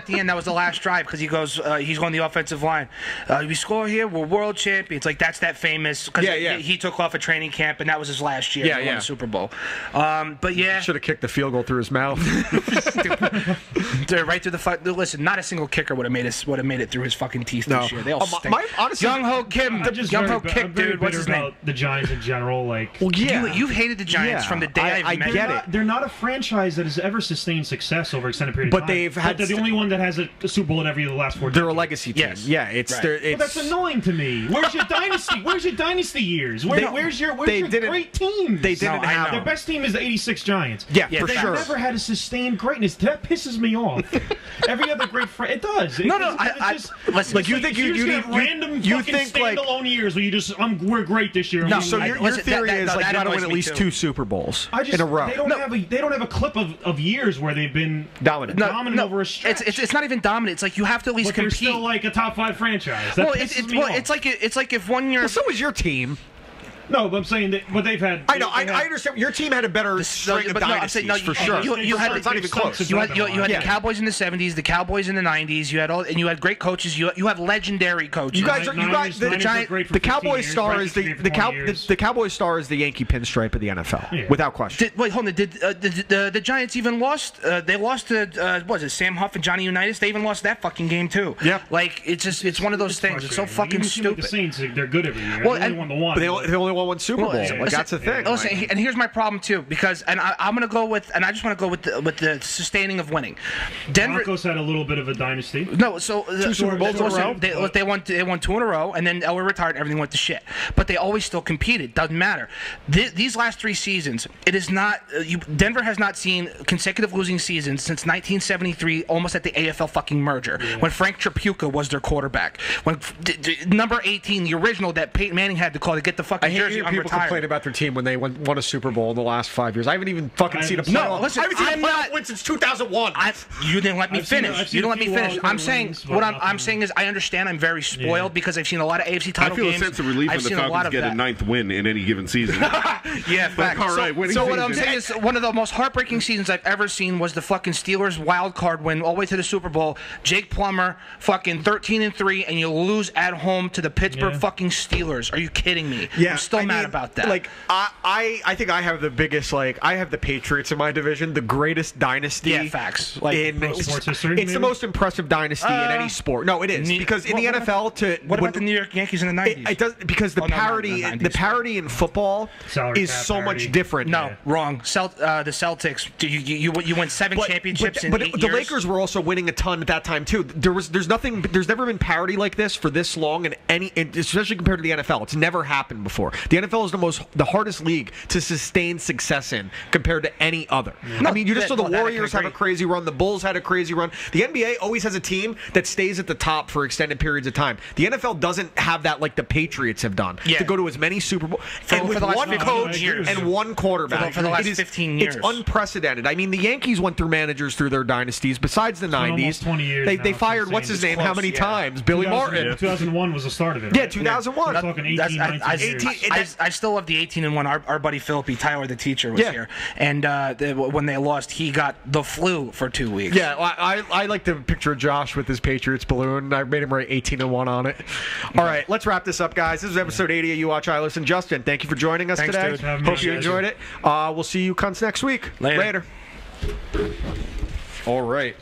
the end. That was the last drive because he goes, he's going the offensive line. We score here, we're world champions. Like that's that famous because he took off a training camp and that was his last year. He won the Super Bowl. But yeah, should have kicked the field goal through his mouth. Right through the fuck. Listen, not a single kicker would have made it through his fucking teeth this year. They all stink. Honestly, Young Ho Kim, dude. What's his name? The Giants in general, like. Well, yeah, you've hated the Giants from the day I met get it. They're not a franchise that has ever sustained success over extended period of time. But they're the only one that has a Super Bowl in every of the last 4 decades. They're a legacy team. Yes. Yeah, it's. But that's annoying to me. Where's your dynasty? Where's your dynasty years? Where's your great team? They didn't have. Their best team is the '86 Giants. Yeah, for sure. They've never had a sustained greatness. That pisses me off. Every other great it does. Listen, like you think you need random standalone years where you just we're great this year. No, so your theory is like you got to win at least 2 Super Bowls in a row. They don't have a clip of years where they've been dominant over a stretch. It's not even dominant. It's like you have to at least compete. They're still like a top 5 franchise. It's like if one year. Well, so was your team. No, but I'm saying that what they've had. I know. I understand. Your team had a better string of dynasties for sure. It's not even close. You had the Cowboys in the '70s, the Cowboys in the '90s. You had and you had great coaches. You have legendary coaches. The Cowboys star is the Cowboys star is the Yankee pinstripe of the NFL, without question. Wait, hold on. Did the Giants even lost? They lost to what was it? Sam Huff and Johnny Unitas. They even lost that fucking game too. Yeah. Like it's one of those things. It's so fucking stupid. The Saints, they're good every year. Well, they only won the one. They only won 1 Super Bowl. That's the thing. Listen, and here's my problem too, because I'm going to go with, and I just want to go with the sustaining of winning. Denver Broncos had a little bit of a dynasty. No, so 2 Super Bowls in a row. They won 2 in a row, and then Elway retired. Everything went to shit. But they always still competed. Doesn't matter. These last 3 seasons, it is not. Denver has not seen consecutive losing seasons since 1973, almost at the AFL fucking merger, when Frank Tripucka was their quarterback. When number 18, the original that Peyton Manning had to call to get the fucking jersey. People complain about their team when they won a Super Bowl in the last 5 years. I haven't even fucking seen a playoff. No, listen, I haven't seen a playoff win since 2001. You didn't let me finish. You didn't let me finish. I'm saying I'm saying is I understand. I'm very spoiled because I've seen a lot of AFC title games. I feel a sense of relief when the Falcons get a 9th win in any given season. Yeah, fact. All right, so what I'm saying is one of the most heartbreaking seasons I've ever seen was the fucking Steelers wild card win all the way to the Super Bowl. Jake Plummer, fucking 13-3, and you lose at home to the Pittsburgh fucking Steelers. Are you kidding me? Yeah, I'm still mad about that. Like I think I have the biggest, like, I have the Patriots in my division, the greatest dynasty. Yeah, facts. Like in sports history, it's the most impressive dynasty in any sport. No, it is because in the NFL what about the New York Yankees in the 90s? It does because the parity in football is so much different. No, wrong. The Celtics. You win 7 championships in 8 years. The Lakers were also winning a ton at that time too. There's never been parity like this for this long especially compared to the NFL. It's never happened before. The NFL is the hardest league to sustain success in compared to any other. I mean, you just saw the Warriors have a crazy run. The Bulls had a crazy run. The NBA always has a team that stays at the top for extended periods of time. The NFL doesn't have that like the Patriots have done to go to as many Super Bowls and with one coach and one quarterback for the last 15 years. It's unprecedented. I mean, the Yankees went through managers through their dynasties. Besides the 90s, 20 years they fired what's his name? How many times? Billy Martin. 2001 was the start of it. Yeah, 2001. We're talking 18, 19 years. I still love the 18-1. Our buddy Philippi, Tyler the teacher, was here, and when they lost, he got the flu for 2 weeks. Yeah, I like the picture of Josh with his Patriots balloon. I made him write 18-1 on it. All right, let's wrap this up, guys. This is episode 80 of You Watch, I Listen. Justin, thank you for joining us today. Dude. Hope you enjoyed it. We'll see you cunts next week. Later. All right.